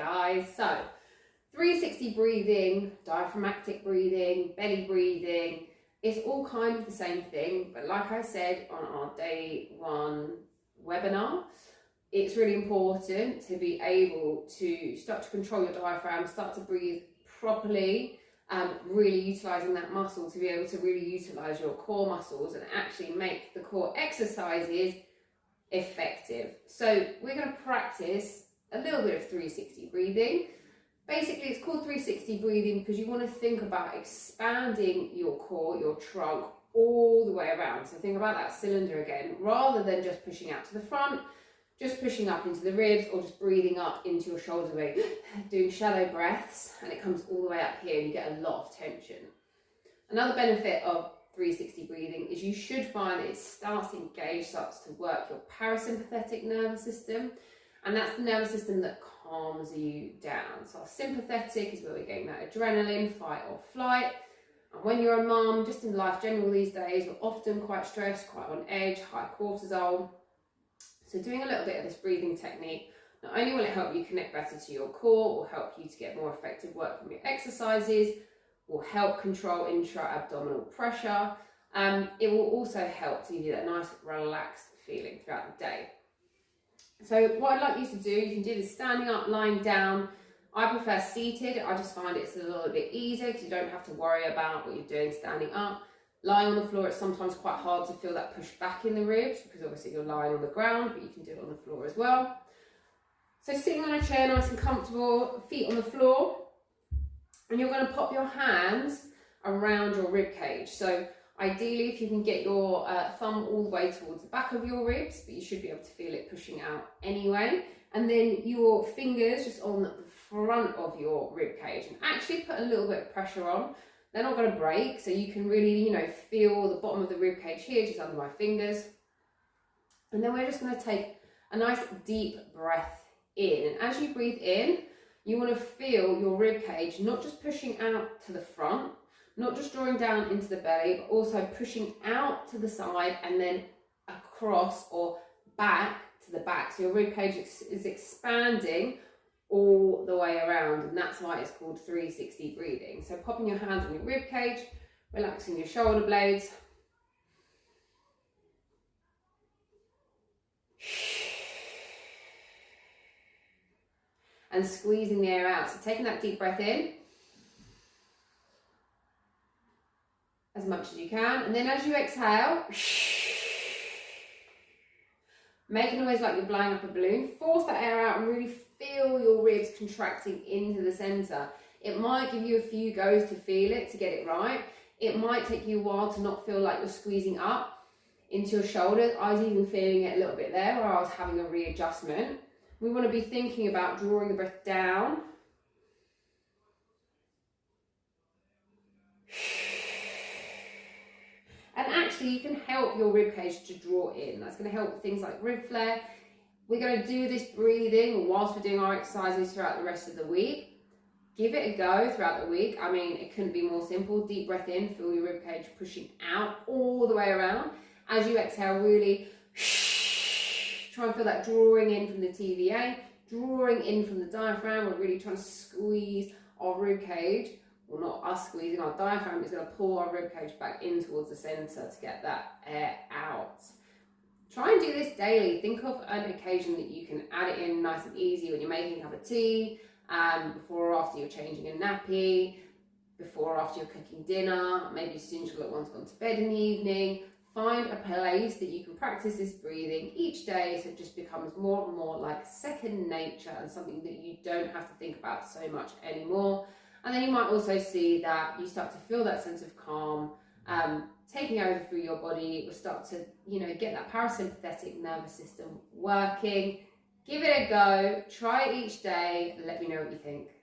guys. So 360 breathing, diaphragmatic breathing, belly breathing, it's all kind of the same thing, but like I said on our day one webinar, it's really important to be able to start to control your diaphragm, start to breathe properly, really utilising that muscle to be able to really utilise your core muscles and actually make the core exercises effective. So we're going to practice a little bit of 360 breathing. Basically, it's called 360 breathing because you want to think about expanding your core, your trunk, all the way around. So think about that cylinder again, rather than just pushing out to the front, just pushing up into the ribs, or just breathing up into your shoulder blade, doing shallow breaths, and it comes all the way up here and you get a lot of tension. Another benefit of 360 breathing is you should find that it starts to engage, starts to work your parasympathetic nervous system, and that's the nervous system that calms you down. So our sympathetic is where we're getting that adrenaline, fight or flight. And when you're a mum, just in life general these days, we're often quite stressed, quite on edge, high cortisol. So doing a little bit of this breathing technique, not only will it help you connect better to your core, will help you to get more effective work from your exercises, will help control intra-abdominal pressure. It will also help to give you that nice relaxed feeling throughout the day. So what I'd like you to do, you can do this standing up, lying down. I prefer seated. I just find it's a little bit easier because you don't have to worry about what you're doing standing up. Lying on the floor, it's sometimes quite hard to feel that push back in the ribs because obviously you're lying on the ground, but you can do it on the floor as well. So sitting on a chair, nice and comfortable, feet on the floor, and you're going to pop your hands around your rib cage. So ideally, if you can get your thumb all the way towards the back of your ribs, but you should be able to feel it pushing out anyway. And then your fingers just on the front of your rib cage, and actually put a little bit of pressure on. They're not going to break, so you can really, feel the bottom of the rib cage here, just under my fingers. And then we're just going to take a nice deep breath in. And as you breathe in, you want to feel your rib cage not just pushing out to the front, not just drawing down into the belly, but also pushing out to the side and then across or back to the back. So your rib cage is expanding all the way around, and that's why it's called 360 breathing. So popping your hands on your rib cage, relaxing your shoulder blades. And squeezing the air out. So taking that deep breath in as much as you can, and then as you exhale, make a noise like you're blowing up a balloon. Force that air out and really feel your ribs contracting into the center. It might give you a few goes to feel it, to get it right. It might take you a while to not feel like you're squeezing up into your shoulders. I was even feeling it a little bit there where I was having a readjustment. We want to be thinking about drawing the breath down. And actually you can help your rib cage to draw in. That's going to help with things like rib flare. We're going to do this breathing whilst we're doing our exercises throughout the rest of the week. Give it a go throughout the week. I mean, it couldn't be more simple. Deep breath in, feel your rib cage pushing out all the way around. As you exhale, really try and feel that drawing in from the TVA, drawing in from the diaphragm. We're really trying to squeeze our rib cage. Well, not us squeezing, our diaphragm is going to pull our rib cage back in towards the center to get that air out. Try and do this daily. Think of an occasion that you can add it in nice and easy when you're making a cup of tea, before or after you're changing a nappy, before or after you're cooking dinner, maybe as soon as your little one's gone to bed in the evening. Find a place that you can practice this breathing each day so it just becomes more and more like second nature and something that you don't have to think about so much anymore. And then you might also see that you start to feel that sense of calm taking over through your body. It will start to, get that parasympathetic nervous system working. Give it a go, try it each day, and let me know what you think.